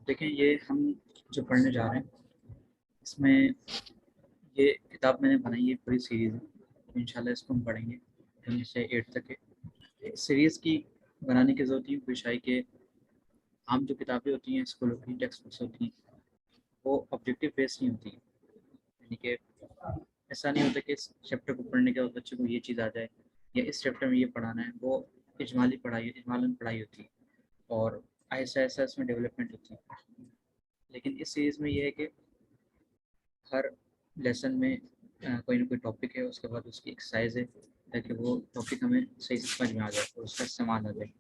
देखें, ये हम जो पढ़ने जा रहे हैं इसमें ये किताब मैंने बनाई है, पूरी सीरीज़ है। तो इंशाल्लाह इसको हम पढ़ेंगे 1 से 8 तक है। इस सीरीज़ की बनाने की ज़रूरत ये पेश आई कि आम जो किताबें होती हैं स्कूलों की टेक्स्ट बुक्स होती हैं वो ऑब्जेक्टिव बेस्ड नहीं होती, यानी कि ऐसा नहीं होता कि इस चैप्टर को पढ़ने के बाद बच्चे को ये चीज़ आ जाए या इस चैप्टर में ये पढ़ाना है। वो इजमालन पढ़ाई होती है और ऐसा ऐसा इसमें डेवलपमेंट होती है। लेकिन इस सीरीज़ में ये है कि हर लेसन में कोई ना कोई टॉपिक है, उसके बाद उसकी एक्सरसाइज है ताकि वो टॉपिक हमें सही से समझ में आ जाए और उसका इस्तेमाल आ जाए।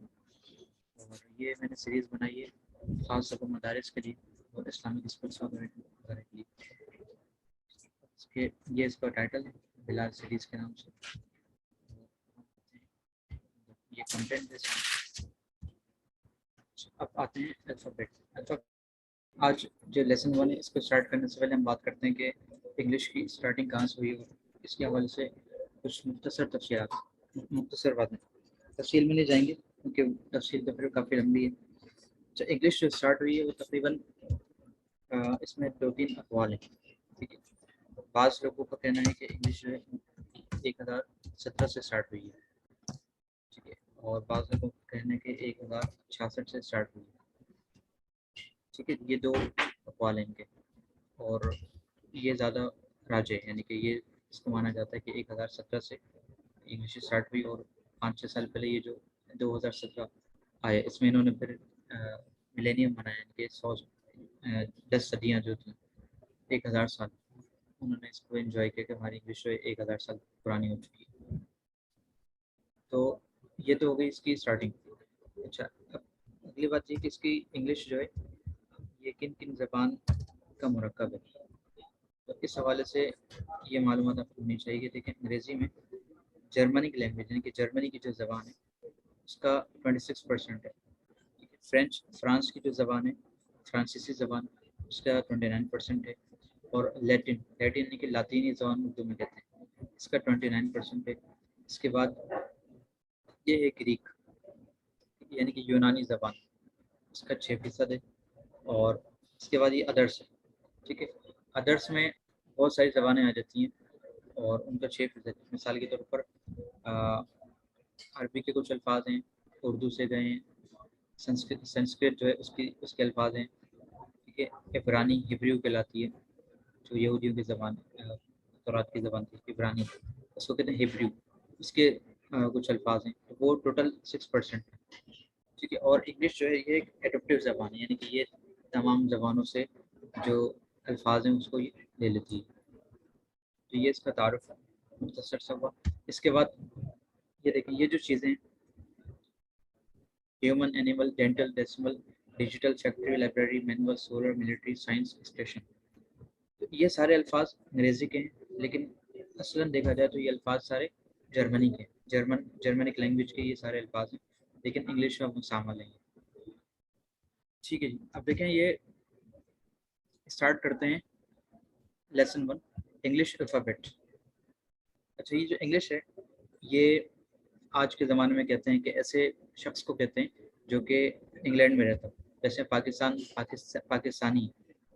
और ये मैंने सीरीज़ बनाई है ख़ास तौर पर मदारिस के लिए और इस्लामिक स्कूल्स वगैरह के लिए। इसके ये इसका टाइटल है बिलाल सीरीज़ के नाम से। ये कंटेंट है। अब आते हैं अल्फ़ाबेट। आज जो लेसन 1 है इसको स्टार्ट करने से पहले हम बात करते हैं कि इंग्लिश की स्टार्टिंग कहाँ से हुई और इसके हवाले से कुछ मुख्तसर बातें। तफसील में नहीं जाएंगे क्योंकि तफसील तो फिर काफ़ी लंबी है। जो इंग्लिश जो स्टार्ट हुई है वो तकरीबन इसमें 2-3 अक़वाल हैं, ठीक है। बाज़ लोगों का कहना है कि इंग्लिश जो है 1017 से स्टार्ट हुई है, ठीक है, और बाज़ लोगों का कहना है कि 1066 से स्टार्ट हुई है, ठीक है। ये 2 अक़वाल हैं इनके और ये ज़्यादा राजे है, यानी कि ये इसको माना जाता है कि 1017 से इंग्लिश स्टार्ट हुई और 5-6 साल पहले ये जो 2017 आया इसमें इन्होंने फिर मिलेनियम मनाया, यानी कि 10 सदियाँ जो थी 1000 साल, उन्होंने इसको एंजॉय किया कि हमारी इंग्लिश जो है 1000 साल पुरानी हो चुकी है। तो ये तो हो गई इसकी स्टार्टिंग। अच्छा, अब अगली बात ये कि इसकी इंग्लिश जो है ये किन किन ज़बान का मुरक्कब है। तो इस हवाले से ये मालूमात आपको होनी चाहिए कि देखिए अंग्रेज़ी में जर्मनिक लैंग्वेज यानी कि जर्मनी की जो ज़बान है उसका 26% है, ठीक है। फ्रांस की जो ज़बान है फ्रांसीसी ज़बान उसका 29% है और लैटिन लैटिन यानी कि लातीनी ज़बान उर्दू में कहते हैं, इसका 29% है। इसके बाद ये है ग्रीक यानी कि यूनानी ज़बान, इसका 6% है। और इसके बाद ये अदर्स है, ठीक है। अदर्स में बहुत सारी ज़बानें आ जाती हैं और उनका 6%। मिसाल के तौर पर अरबी के कुछ अल्फाज हैं उर्दू से गए हैं, संस्कृत संस्कृत जो है उसके अल्फाज हैं, ठीक है। इब्रानी हिब्रू कहलाती है, जो यहूदियों की ज़बान तौरात की ज़बान थी इब्रानी, उसको कहते हैं हिब्रू, उसके कुछ अल्फाज हैं, तो वो टोटल 6% है, ठीक है। और इंग्लिश जो है ये एक एडोप्टिव ज़बान है, यानी कि ये तमाम ज़बानों से जो अल्फाज हैं उसको ये ले लेती है। तो ये इसका तारुफ है मुख्तसर सा हुआ। इसके बाद ये देखिए ये जो चीज़ें human animal dental decimal digital factory library manual solar military science expression, तो ये सारे अल्फाज अंग्रेज़ी के हैं, लेकिन असलन देखा जाए तो ये अल्फाज सारे जर्मनी के जर्मनिक लैंग्वेज के ये सारे अल्फाज हैं, लेकिन इंग्लिश में वो शामिल नहीं है, ठीक है जी। अब देखें ये स्टार्ट करते हैं लेसन 1 इंग्लिश अल्फ़ाबेट। अच्छा, ये जो इंग्लिश है ये आज के ज़माने में कहते हैं कि ऐसे शख्स को कहते हैं जो कि इंग्लैंड में रहता है, जैसे पाकिस्तानी है,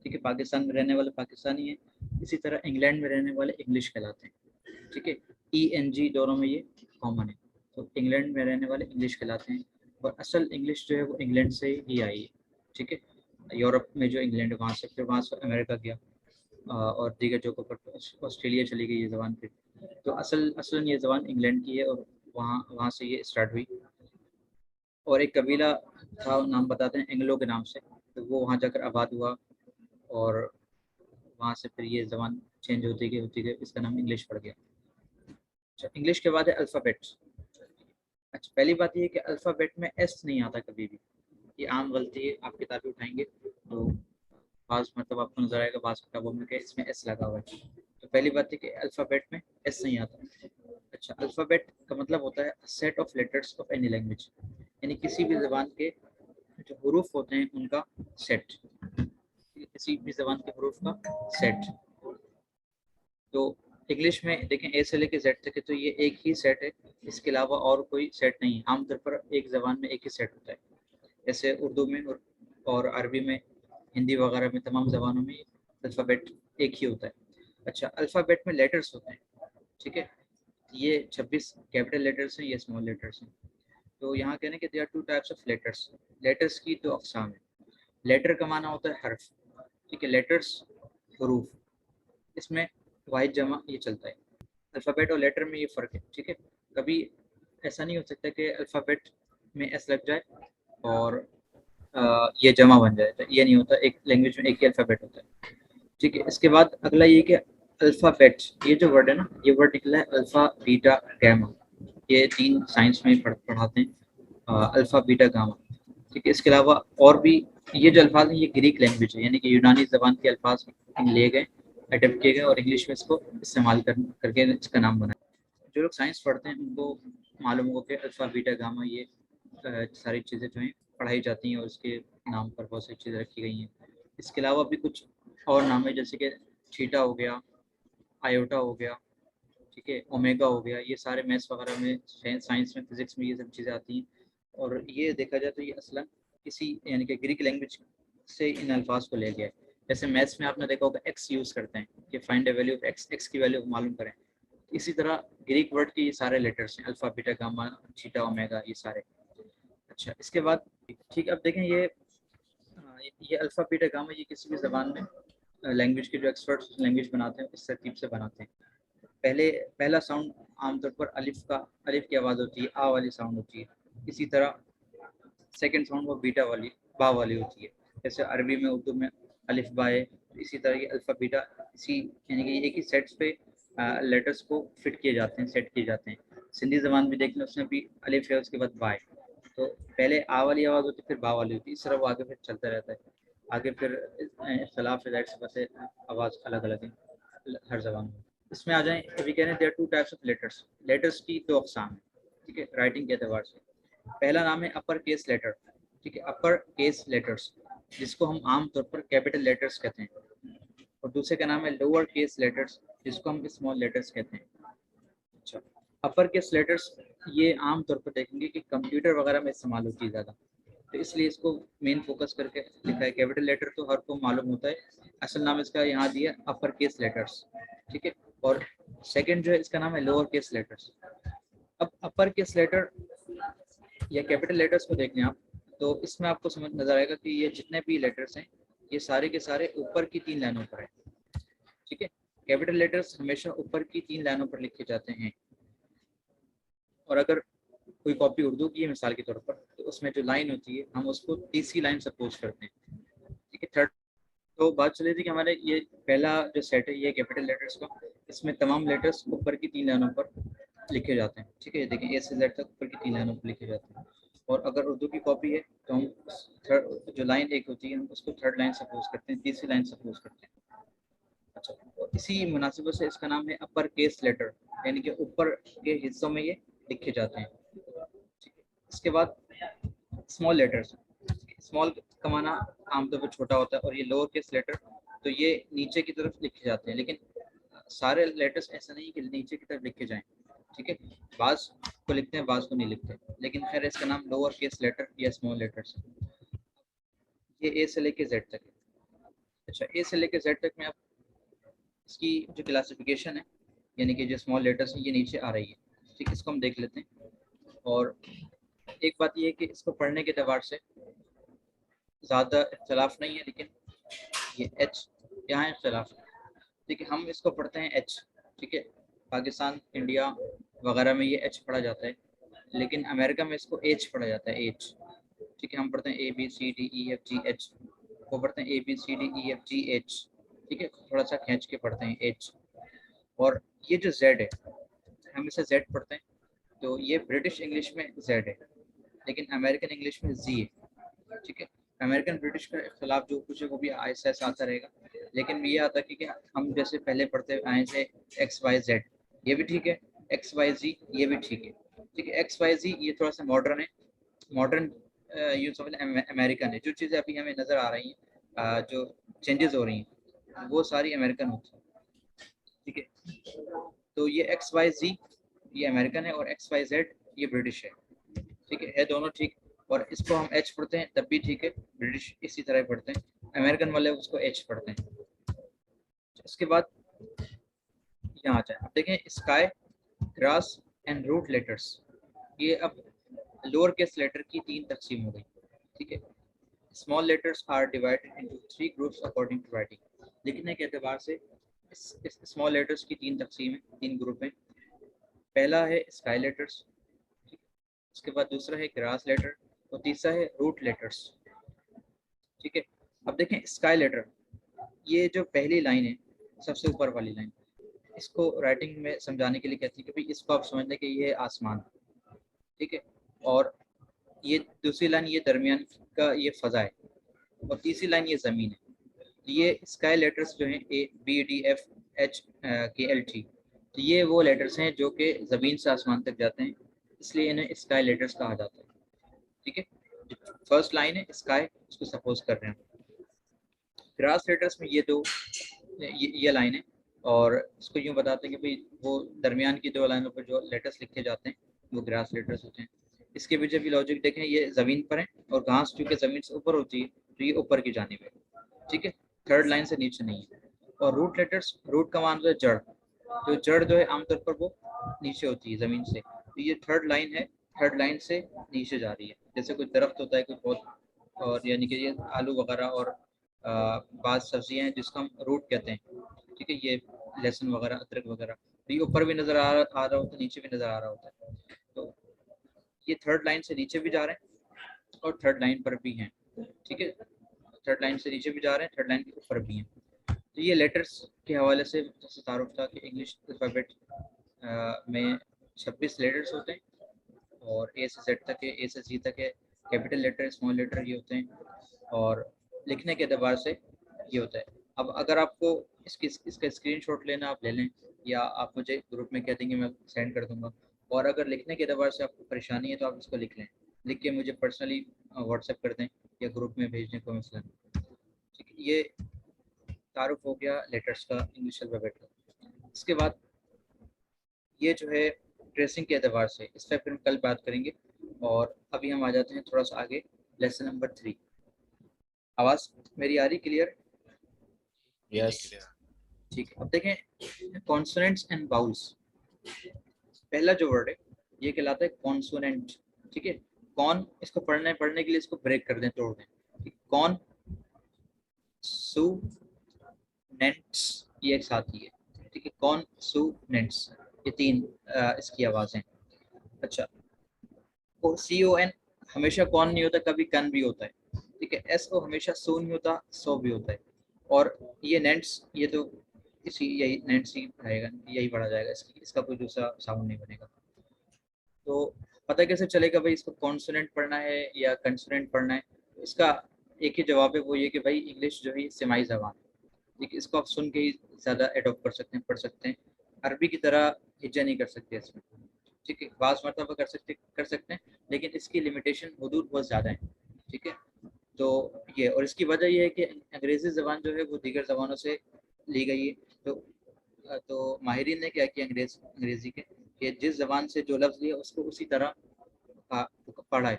ठीक है, पाकिस्तान में रहने वाले पाकिस्तानी है, इसी तरह इंग्लैंड में रहने वाले इंग्लिश कहलाते हैं, ठीक है। ENG दोनों में ये कॉमन है, तो इंग्लैंड में रहने वाले इंग्लिश कहलाते हैं और असल इंग्लिश जो है वो इंग्लैंड से ही आई है, ठीक है। यूरोप में जो इंग्लैंड वहाँ से फिर वहाँ से अमेरिका गया और दीगर जगहों पर ऑस्ट्रेलिया चली गई ये ज़बान फिर। तो असल ये ज़बान इंग्लैंड की है और वहाँ वहाँ से ये स्टार्ट हुई। और एक कबीला था, नाम बताते हैं एंग्लो के नाम से, तो वो वहाँ जाकर आबाद हुआ और वहाँ से फिर ये ज़बान चेंज होती गई इसका नाम इंग्लिश पड़ गया। अच्छा, इंग्लिश के बाद है अल्फ़ाबेट। अच्छा, पहली बात ये है कि अल्फ़ाबेट में एस नहीं आता कभी भी, ये आम गलती है। आप किताबें उठाएंगे तो बाज़ मतलब आपको नज़र आएगा बाज़ किताबों में कि इसमें एस लगा हुआ है, तो पहली बात है कि अल्फ़ाबेट में एस नहीं आता। अच्छा, अल्फ़ाबेट का मतलब होता है set of letters of any language, यानी किसी भी ज़बान के जो हरूफ होते हैं उनका सेट, किसी भी ज़बान के हरूफ का सेट। तो इंग्लिश में देखें ए से लेके जेड तक है, तो ये एक ही सेट है, इसके अलावा और कोई सेट नहीं है। आमतौर पर एक ज़बान में एक ही सेट होता है, जैसे उर्दू में और अरबी में हिंदी वगैरह में तमाम ज़बानों में अल्फ़ाबेट एक ही होता है। अच्छा, अल्फ़ाबेट में लेटर्स होते हैं, ठीक है। ये 26 कैपिटल लेटर्स हैं, ये स्मॉल लेटर्स हैं। तो यहाँ कहने के there are two types of letters. Letters की दो अक़साम है। लेटर का माना होता है हर्फ, ठीक है। लेटर्स हरूफ, इसमें वाहिद जमा ये चलता है। अल्फ़ाबेट और लेटर में ये फ़र्क है, ठीक है। कभी ऐसा नहीं हो सकता कि अल्फ़ाबेट में एस लग जाए और ये जमा बन जाए, तो ये नहीं होता। एक लैंग्वेज में एक ही अल्फ़ाबेट होता है, ठीक है। इसके बाद अगला ये कि अल्फ़ाबेट, ये जो वर्ड है ना, ये वर्ड निकला है अल्फ़ा, बीटा, गामा। ये 3 साइंस में पढ़ाते हैं, अल्फ़ा, बीटा, गामा, ठीक है। इसके अलावा और भी ये जो अल्फाज हैं ये ग्रीक लैंग्वेज है, यानी कि यूनानी ज़बान के अल्फाज लिए गए, अडप्ट किए गए और इंग्लिश में इसको इस्तेमाल करके इसका नाम बना। जो लोग साइंस पढ़ते हैं उनको मालूम हो कि अल्फ़ा, बीटा, गामा ये सारी चीज़ें जो हैं पढ़ाई जाती हैं और इसके नाम पर बहुत सारी चीज़ें रखी गई हैं। इसके अलावा भी कुछ और नाम है, जैसे कि थीटा हो गया, आयोटा हो गया, ठीक है, ओमेगा हो गया। ये सारे मैथ्स वगैरह में, साइंस में, फिजिक्स में ये सब चीज़ें आती हैं। और ये देखा जाए तो ये असलन किसी यानी कि ग्रीक लैंग्वेज से इन अल्फाज को ले गया है। जैसे मैथ्स में आपने देखा होगा एक्स यूज़ करते हैं कि find the value of x, x की वैल्यू मालूम करें। इसी तरह ग्रीक वर्ड के ये सारे लेटर्स हैं, alpha, beta, gamma, theta, omega, ये सारे। अच्छा, इसके बाद ठीक, अब देखें ये अल्फ़ा, बीटा, गामा ये किसी भी ज़बान में लैंग्वेज के जो एक्सपर्ट्स लैंग्वेज बनाते हैं इस तरतीब से बनाते हैं। पहला साउंड आमतौर पर अलिफ की आवाज़ होती है, आ वाली साउंड होती है। इसी तरह सेकंड साउंड वो बीटा वाली, बा वाली होती है। जैसे अरबी में, उर्दू में अलिफ बा है, इसी तरह ये अल्फ़ा बीटा इसी यानी कि एक ही सेट्स पे लेटर्स को फिट किए जाते हैं, सेट किए जाते हैं। सिंधी ज़बान भी देख लें, उसमें भी अलिफ है, उसके बाद बा है। तो पहले आ वाली आवाज़ होती है, फिर बा वाली होती है, इस तरह वो आगे फिर चलता रहता है। आगे फिर इख्तलाफ है, ज़ाहिर सी बात है, आवाज़ अलग अलग है हर ज़बान में। इसमें आ जाएँ, अभी कह रहे हैं there are two types of letters. Letters की दो अक़साम हैं, ठीक है, राइटिंग के एतबार से। पहला नाम है अपर केस लेटर, ठीक है, अपर केस लेटर्स, जिसको हम आम तौर पर कैपिटल लेटर्स कहते हैं। और दूसरे का नाम है लोअर केस लेटर्स, जिसको हम स्मॉल लेटर्स कहते हैं। अच्छा, अपर केस लेटर्स ये आम तौर पर देखेंगे कि कंप्यूटर वगैरह में इस्तेमाल होती है ज़्यादा, तो इसलिए इसको मेन फोकस करके लिखा है। कैपिटल लेटर तो हर को मालूम होता है, असल नाम इसका यहाँ दिया अपर केस लेटर्स, ठीक है। और सेकंड जो है इसका नाम है लोअर केस लेटर्स। अब अपर केस लेटर या कैपिटल लेटर्स को देख लें आप, तो इसमें आपको समझ नजर आएगा कि ये जितने भी लेटर्स हैं ये सारे के सारे ऊपर की 3 लाइनों पर है, ठीक है। कैपिटल लेटर्स हमेशा ऊपर की 3 लाइनों पर लिखे जाते हैं। और अगर कोई कॉपी उर्दू की है मिसाल के तौर पर, तो उसमें जो लाइन होती है हम उसको तीसरी लाइन सपोज करते हैं, ठीक है। थर्ड, तो बात चल रही थी कि हमारे ये पहला जो सेट है ये कैपिटल लेटर्स का, इसमें तमाम लेटर्स ऊपर की 3 लाइनों पर लिखे जाते हैं, ठीक है। देखिए ए से जेड तक ऊपर की 3 लाइनों पर लिखे जाते हैं। और अगर उर्दू की कॉपी है तो हम थर्ड जो लाइन एक होती है हम उसको थर्ड लाइन सपोज करते हैं, तीसरी लाइन सपोज करते हैं। अच्छा, और इसी मुनासिबत से इसका नाम है अपर केस लेटर, यानी कि ऊपर के हिस्सों में ये लिखे जाते हैं, ठीक है। इसके बाद स्मॉल लेटर्स, स्मॉल का माना आमतौर पर छोटा होता है, और ये लोअर केस लेटर तो ये नीचे की तरफ लिखे जाते हैं। लेकिन सारे लेटर्स ऐसा नहीं कि नीचे की तरफ लिखे जाएं, ठीक है। बाज को लिखते हैं, बाज को नहीं लिखते, लेकिन खैर इसका नाम लोअर केस लेटर या स्मॉल लेटर्स है। ये ए से लेके जेड तक है। अच्छा, ए से लेके जेड तक में आप इसकी जो क्लासिफिकेशन है, यानी कि जो स्मॉल लेटर्स हैं ये नीचे आ रही है, ठीक, इसको हम देख लेते हैं। और एक बात ये है कि इसको पढ़ने के एतबार से ज़्यादा इख्तलाफ नहीं है, लेकिन ये एच यहाँ इख्तलाफ है, ठीक है। हम इसको पढ़ते हैं एच, ठीक है। पाकिस्तान, इंडिया वगैरह में ये एच पढ़ा जाता है, लेकिन अमेरिका में इसको एच पढ़ा जाता है, एच, ठीक है। हम पढ़ते हैं A B C D E F G H, वो पढ़ते हैं A B C D E F G H, ठीक है, थोड़ा सा खींच के पढ़ते हैं एच। और ये जो जेड है हम इसे जेड पढ़ते हैं, तो ये ब्रिटिश इंग्लिश में जेड है, लेकिन अमेरिकन इंग्लिश में जी है, ठीक है। अमेरिकन ब्रिटिश का इख्तलाफ जो कुछ है वो भी ऐसा ऐसा आता रहेगा, लेकिन ये आता है कि हम जैसे पहले पढ़ते आए थे एक्स वाई जेड, ये भी ठीक है, एक्स वाई जी ये भी ठीक है, ठीक है। एक्स वाई जी ये थोड़ा सा मॉडर्न है, मॉडर्न यूँ समझ अमेरिकन है। जो चीज़ें अभी हमें नज़र आ रही हैं, जो चेंजेस हो रही हैं वो सारी अमेरिकन होती हैं, ठीक है। तो ये एक्स वाई जी ये अमेरिकन है और एक्स वाई जेड ये ब्रिटिश है, ठीक है दोनों ठीक। और इसको हम एच पढ़ते हैं तब भी ठीक है, ब्रिटिश इसी तरह पढ़ते हैं। अमेरिकन वाले उसको एच पढ़ते हैं। इसके बाद यहाँ आ जाए, अब देखें sky, grass and root letters. ये अब लोअर केस लेटर की 3 तकसीम हो गई, ठीक है। Small letters are divided into 3 groups according to writing. लिखने के एतबार से इस स्मॉल लेटर्स की 3 तकसीम है, 3 ग्रुप हैं। पहला है स्काई लेटर्स, उसके बाद दूसरा है ग्रास लेटर और तीसरा है रूट लेटर्स, ठीक है। अब देखें स्काई लेटर, ये जो पहली लाइन है, सबसे ऊपर वाली लाइन, इसको राइटिंग में समझाने के लिए कहती है कि भाई इसको आप समझ लें कि ये आसमान, ठीक है। और ये दूसरी लाइन, ये दरमियान का ये फ़ज़ा है, और तीसरी लाइन ये ज़मीन है। ये स्काई लेटर्स जो हैं A B D F H K L T, तो ये वो लेटर्स हैं जो कि ज़मीन से आसमान तक जाते हैं, इसलिए इन्हें स्काई लेटर्स कहा जाता है, ठीक है। फर्स्ट लाइन है स्काई, उसको सपोज कर रहे हैं। ग्रास लेटर्स में ये दो, ये लाइन है, और इसको यूँ बताते हैं कि भाई वो दरमियान की 2 लाइनों पर जो लेटर्स लिखे जाते हैं वो ग्रास लेटर्स होते हैं। इसके पीछे भी लॉजिक देखें, ये ज़मीन पर है और घास चूँकि ज़मीन से ऊपर होती है तो ये ऊपर की जानिब है, ठीक है, थर्ड लाइन से नीचे नहीं है। और रूट लेटर्स, रूट का मान जो है जड़, जो जड़ जो है आमतौर पर वो नीचे होती है ज़मीन से, तो ये थर्ड लाइन है, थर्ड लाइन से नीचे जा रही है। जैसे कोई दरख्त होता है कोई पौध, और यानी कि ये आलू वगैरह और बाज़ सब्जियाँ हैं जिसको हम रूट कहते हैं, ठीक है। ये लहसुन वगैरह, अदरक वगैरह, तो ये ऊपर भी नज़र आ रहा होता है, नीचे भी नज़र आ रहा होता है। तो ये थर्ड लाइन से नीचे भी जा रहे हैं और थर्ड लाइन पर भी हैं, ठीक है। थर्ड लाइन से नीचे भी जा रहे हैं, थर्ड लाइन के ऊपर भी हैं। तो ये लेटर्स के हवाले से जैसे तारुफ था कि इंग्लिश अल्फ़ाबेट में 26 लेटर्स होते हैं, और ए से जेड तक है, ए से जी तक है, कैपिटल लेटर, स्मॉल लेटर ये होते हैं, और लिखने के अतबार से ये होता है। अब अगर आपको इसका स्क्रीनशॉट लेना आप ले लें, या आप मुझे ग्रुप में कह देंगे, मैं सेंड कर दूंगा। और अगर लिखने के अतबार से आपको परेशानी है तो आप इसको लिख लें, लिख के मुझे पर्सनली व्हाट्सएप कर दें या ग्रुप में भेजने को मसला नहीं, ठीक है। ये तारुफ हो गया लेटर्स का, इंग्लिश अल्फ़ाबेट का। इसके बाद ये जो है ट्रेसिंग के अतबार से, इस पर फिर हम कल बात करेंगे। और अभी हम आ जाते हैं थोड़ा सा आगे, लेसन नंबर 3। आवाज़ मेरी आ रही क्लियर? यस। ठीक है। अब देखें कॉन्सोनेंट्स एंड बाउल्स। पहला जो वर्ड है ये कहलाता है कॉन्सोनेंट, ठीक है। कौन, इसको पढ़ने के लिए इसको ब्रेक कर दें, तोड़ दें। कौन सु नेंट्स, ये एक साथ ही है, ठीक है। कौन सु नेंट्स, ये 3 इसकी आवाज़ें। अच्छा, और सी ओ एन हमेशा कौन नहीं होता, कभी कन भी होता है, ठीक है। एस ओ हमेशा सो नहीं होता, सो भी होता है। और ये नेंट्स, ये तो इसी यही नेंट्स ही रहेगा, यही पढ़ा जाएगा, इसका कोई दूसरा साउंड नहीं बनेगा। तो पता कैसे चलेगा भाई इसको कॉन्सोनेंट पढ़ना है या कंसोनेंट पढ़ना है? तो इसका एक ही जवाब है, वो ये कि भाई इंग्लिश जो है सेमाई ज़बान है, ठीक है। इसको आप सुन के ही ज़्यादा एडॉप्ट कर सकते हैं, पढ़ सकते हैं। अरबी की तरह हिज्जा नहीं कर सकते इसमें, ठीक है। बाज़ मरतबा कर सकते हैं, लेकिन इसकी लिमिटेशन हदूद बहुत ज़्यादा है, ठीक है। तो ये, और इसकी वजह ये है कि अंग्रेज़ी ज़बान जो है वो दीगर ज़बानों से ली गई है। तो माहिरीन ने क्या किया अंग्रेज़ी के, कि जिस ज़बान से जो लफ्ज़ लिया उसको उसी तरह पढ़ा है।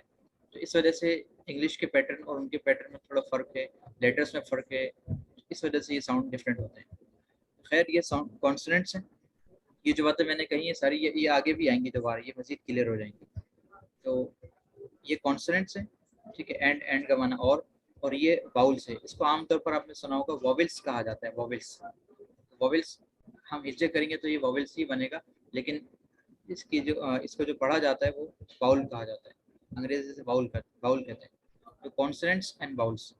तो इस वजह से इंग्लिश के पैटर्न और उनके पैटर्न में थोड़ा फ़र्क है, लेटर्स में फ़र्क है, इस वजह से ये साउंड डिफरेंट होते हैं। खैर, ये साउंड कॉन्सोनेंट्स हैं। ये जो बातें मैंने कही है सारी, ये आगे भी आएंगी दोबारा, ये मज़ीद क्लियर हो जाएंगी। तो ये कॉन्सोनेंट्स हैं, ठीक है। एंड का माना और ये वाउल्स है। इसको आमतौर पर आपने सुना होगा वॉवेल्स कहा जाता है, वॉवेल्स। वॉवेल्स हम हिज्जे करेंगे तो ये वॉवेल्स ही बनेगा, लेकिन इसको जो पढ़ा जाता है वो बाउल कहा जाता है, अंग्रेजी से बाउल कहते हैं। तो कॉन्सोनेंट्स एंड बाउल्स।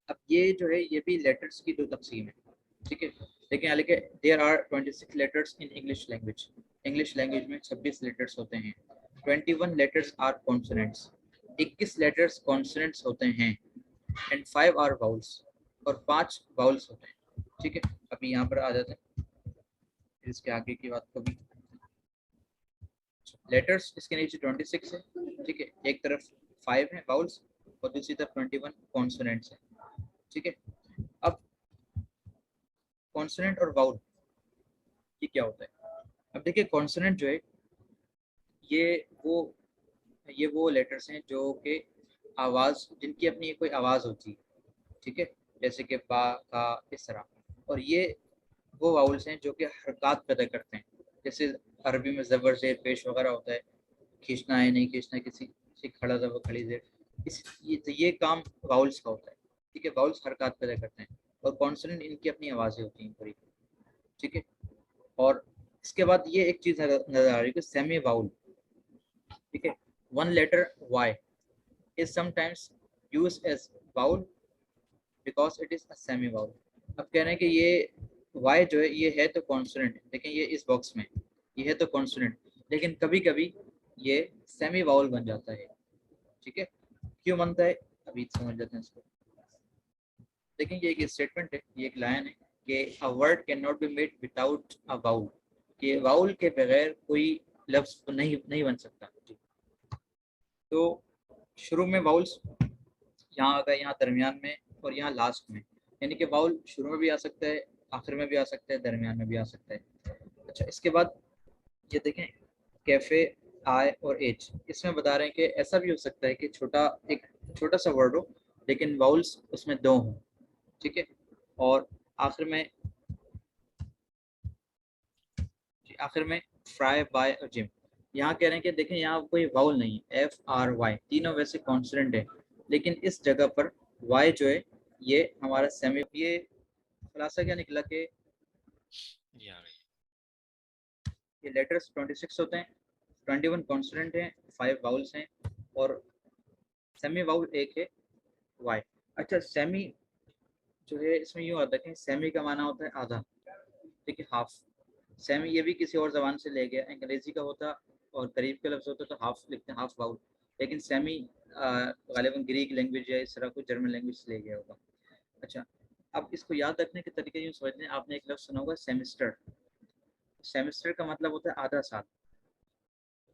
अब ये जो है ये भी लेटर्स की 2 तकसीम है, ठीक है। लेकिन हालांकि there are 26 letters in English language. English language में 26 लेटर्स होते हैं। 21 letters are consonants, 21 letters consonants होते हैं। एंड 5 आर वाउल्स, और 5 वाउल्स होते हैं, ठीक है। अभी यहाँ पर आ जाते हैं, फिर इसके आगे की बात को भी। लेटर्स इसके नीचे 26 है, ठीक है। एक तरफ 5 है वाउल्स और दूसरी तरफ 21 कॉन्सोनेंट्स है, ठीक है। अब कॉन्सोनेंट और वाउल ये क्या होता है? अब देखिए कॉन्सोनेंट जो है ये वो ये वो लेटर्स हैं जो कि आवाज़, जिनकी अपनी कोई आवाज़ होती है, ठीक है। जैसे कि बा, का, इस तरह। और ये वो वाउल्स हैं जो कि हरकत पैदा करते हैं, जैसे अरबी में ज़बर ज़ेर पेश वगैरह होता है, खींचना है नहीं खींचना, किसी से खड़ा ज़बर खड़ी ज़ेर, इस ये काम वाउल्स का होता है। ठीक है, वाउल्स हरकत पैदा करते हैं और कॉन्सोनेंट इनकी अपनी आवाज़ें होती हैं पूरी। ठीक है, और इसके बाद ये एक चीज़ नज़र आ रही है कि सेमी वाउल। ठीक है, one letter Y is sometimes use as vowel because it is a semi vowel. अब कह रहे हैं कि ये वाई जो है ये है तो कॉन्सोनेंट, लेकिन ये इस बॉक्स में ये है तो कॉन्सोनेंट, लेकिन कभी कभी ये सेमी वाउल बन जाता है। ठीक है, क्यों बनता है अभी समझ जाते हैं इसको। लेकिन ये एक स्टेटमेंट है, ये एक लाइन है कि अ word can not be made without a vowel, कि वाउल के बगैर कोई लफ्ज नहीं नहीं बन सकता। तो शुरू में वाउल्स यहाँ आ गए, यहाँ दरमियान में और यहाँ लास्ट में, यानी कि वाउल शुरू में भी आ सकता है, आखिर में भी आ सकता है, दरमियान में भी आ सकता है। अच्छा, इसके बाद ये देखें कैफे, आई और एच, इसमें बता रहे हैं कि ऐसा भी हो सकता है कि एक छोटा सा वर्ड हो लेकिन वाउल्स उसमें दो हों। ठीक है, और आखिर में आखिर में फ्राई, बाय और जिम। यहाँ कह रहे हैं कि देखें यहाँ कोई वाउल नहीं, एफ आर वाई तीनों वैसे कॉन्सोनेंट है, लेकिन इस जगह पर वाई जो है ये हमारा सेमी। ये खुलासा क्या निकला कि ये लेटर्स 26 होते हैं, 21 कॉन्सोनेंट हैं, 5 वाउल्स हैं और सेमी वाउल एक है वाई। अच्छा, सेमी जो है इसमें यूँ आता है कि सेमी का माना होता है आधा। ठीक है, हाफ। सेमी ये भी किसी और जबान से ले गया, अंग्रेजी का होता और करीब का लफ्ज होता तो हाफ लिखते हैं, हाफ वाउल, लेकिन सेमी गालिबन ग्रीक लैंग्वेज या इस तरह कोई जर्मन लैंग्वेज से ले गया होगा। अच्छा, अब इसको याद रखने के तरीके यूँ समझ लें, आपने एक लफ्ज सुना होगा सेमिस्टर। सेमिस्टर का मतलब होता है आधा साल,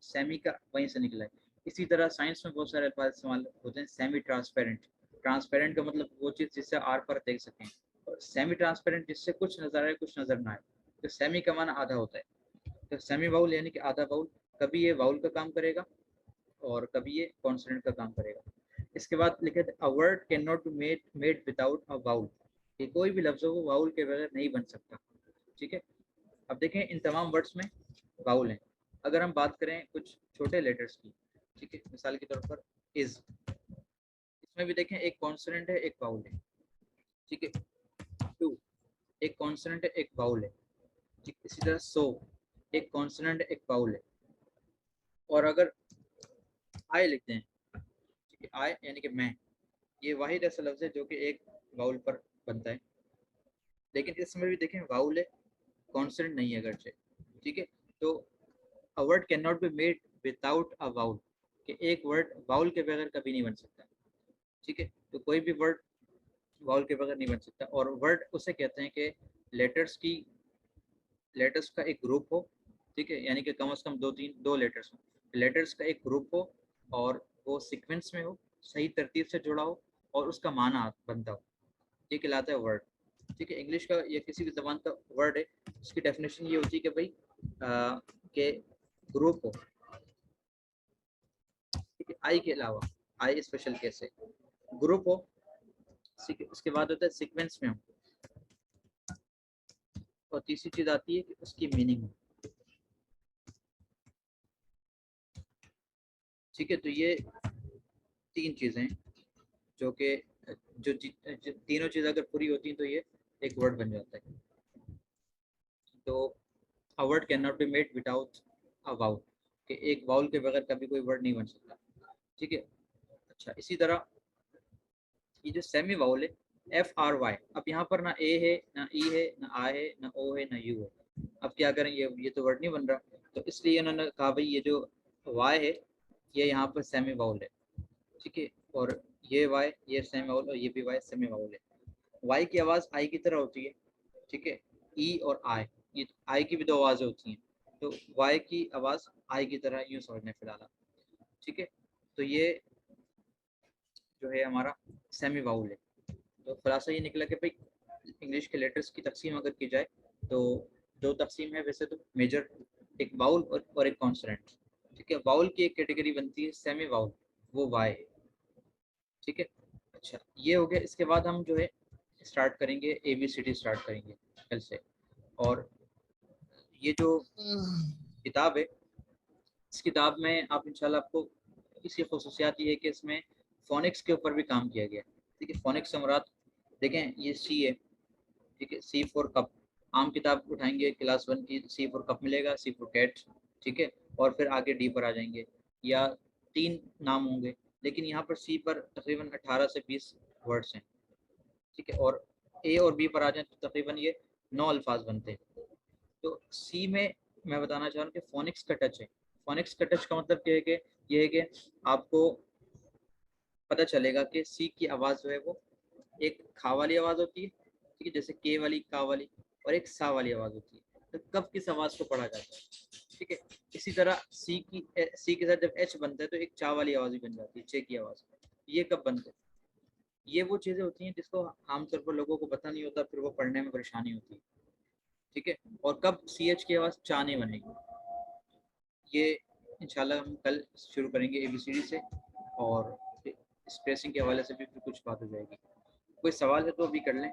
सेमी का वहीं से निकला है। इसी तरह साइंस में बहुत सारे अल्फाज इस्तेमाल होते हैं, सेमी ट्रांसपेरेंट। ट्रांसपेरेंट का मतलब वो चीज़ जिससे आर पर देख सकें, और सेमी ट्रांसपेरेंट जिससे कुछ नजर आए कुछ नजर ना आए। तो सेमी का माना आधा होता है। तो सेमी बाउल यानी कि आधा बाउल, कभी ये बाउल का काम करेगा और कभी ये कॉन्सोनेंट का काम करेगा। इसके बाद लिखे थे a word can not be made without a vowel, कि कोई भी लफ्ज़ हो वो बाउल के बगैर नहीं बन सकता। ठीक है, अब देखें इन तमाम वर्ड्स में बाउल हैं। अगर हम बात करें कुछ छोटे लेटर्स की, ठीक है, मिसाल के तौर पर इज, इसमें भी देखें एक कॉन्सोनेंट है एक बाउल है। ठीक है, टू एक कॉन्सोनेंट है एक बाउल है। ठीक, इसी तरह सो एक कॉन्सोनेंट है एक बाउल है। और अगर आई लिखते हैं, ठीक है, आई यानी कि मैं, ये वाहिद ऐसा लफ्ज़ है जो कि एक वाउल पर बनता है, लेकिन इसमें भी देखें वाउल है, कॉन्सोनेंट नहीं है अगरचे। ठीक है, तो अ word can not be made without a vowel, कि एक वर्ड वाउल के बगैर कभी नहीं बन सकता। ठीक है, तो कोई भी वर्ड वाउल के बगैर नहीं बन सकता। और वर्ड उसे कहते हैं कि लेटर्स की लेटर्स का एक ग्रुप हो। ठीक है, यानी कि कम से कम दो लेटर्स हो, लेटर्स का एक ग्रुप हो और वो सीक्वेंस में हो, सही तरतीब से जुड़ा हो और उसका माना बनता हो, ये कहलाता है वर्ड। ठीक है, इंग्लिश का या किसी भी जबान का वर्ड है, उसकी डेफिनेशन ये होती है कि भाई के ग्रुप हो। ठीक है, आई के अलावा, आई स्पेशल केस है, ग्रुप हो। उसके बाद होता है सीक्वेंस में हो, और तीसरी चीज आती है कि उसकी मीनिंग हो। ठीक है, तो ये तीन चीजें जो कि जो तीनों चीज़ अगर पूरी होती हैं तो ये एक वर्ड बन जाता है। तो अ word can not be made without a vowel, कि एक वाउल के बगैर कभी कोई वर्ड नहीं बन सकता। ठीक है, अच्छा, इसी तरह ये जो सेमी वाउल है एफ आर वाई, अब यहाँ पर ना ए है ना ई है ना आई है ना ओ है ना यू है। अब क्या करें, ये तो वर्ड नहीं बन रहा, तो इसलिए उन्होंने कहा भाई ये जो वाई है ये यहाँ पर सेमी वाउल है। ठीक है, और ये वाई ये सेमी वाउल और ये भी वाई सेमी वाउल है। वाई की आवाज़ आई की तरह होती है। ठीक है, ई और आई, ये आई की भी दो आवाज़ें होती हैं, तो वाई की आवाज़ आई की तरह यूँ समझने फिलहाल। ठीक है, तो ये जो है हमारा सेमी वाउल है। तो खुलासा ये निकला कि भाई इंग्लिश के लेटर्स की तकसीम अगर की जाए तो दो तकसीम है वैसे तो मेजर, एक वाउल और एक कॉन्सोनेंट। ठीक है, वाउल की एक कैटेगरी बनती है सेमी वाउल, वो वाई है। ठीक है, अच्छा, ये हो गया। इसके बाद हम जो है स्टार्ट करेंगे, ABCD स्टार्ट करेंगे कल से। और ये जो किताब है, इस किताब में आप इंशाल्लाह आपको इसकी खसूसियात ये है कि इसमें फोनिक्स के ऊपर भी काम किया गया है। ठीक है, फोनिक्स से मुराद देखें, ये सी है, ठीक है, सी फॉर कप। आम किताब उठाएंगे क्लास 1 की, सी फॉर कप मिलेगा, सी फॉर कैट, ठीक है, और फिर आगे डी पर आ जाएंगे, या 3 नाम होंगे, लेकिन यहाँ पर सी पर तकरीबन 18 से 20 वर्ड्स हैं, ठीक है, और ए और बी पर आ जाए तो तकरीबन ये 9 अल्फाज बनते हैं। तो सी में मैं बताना चाह रहा हूँ कि फोनिक्स का टच है। फोनिक्स का टच का मतलब क्या है कि ये है कि आपको पता चलेगा कि सी की आवाज़ जो है वो एक खा वाली आवाज़ होती है, ठीक है, जैसे के वाली, का वाली, और एक सा वाली आवाज़ होती है। तो कब किस आवाज़ को पढ़ा जाता है, ठीक है। इसी तरह सी के साथ जब एच बनता है तो एक चा वाली आवाज़ भी बन जाती है, चे की आवाज़। ये कब बनते हैं? ये वो चीज़ें होती हैं जिसको आमतौर पर लोगों को पता नहीं होता, फिर वो पढ़ने में परेशानी होती है, ठीक है। और कब सी एच की आवाज़ चा नहीं बनेगी, ये इंशाल्लाह हम कल शुरू करेंगे ABCD से, और स्पेसिंग के हवाले से भी फिर कुछ बात हो जाएगी। कोई सवाल है तो अभी कर लें।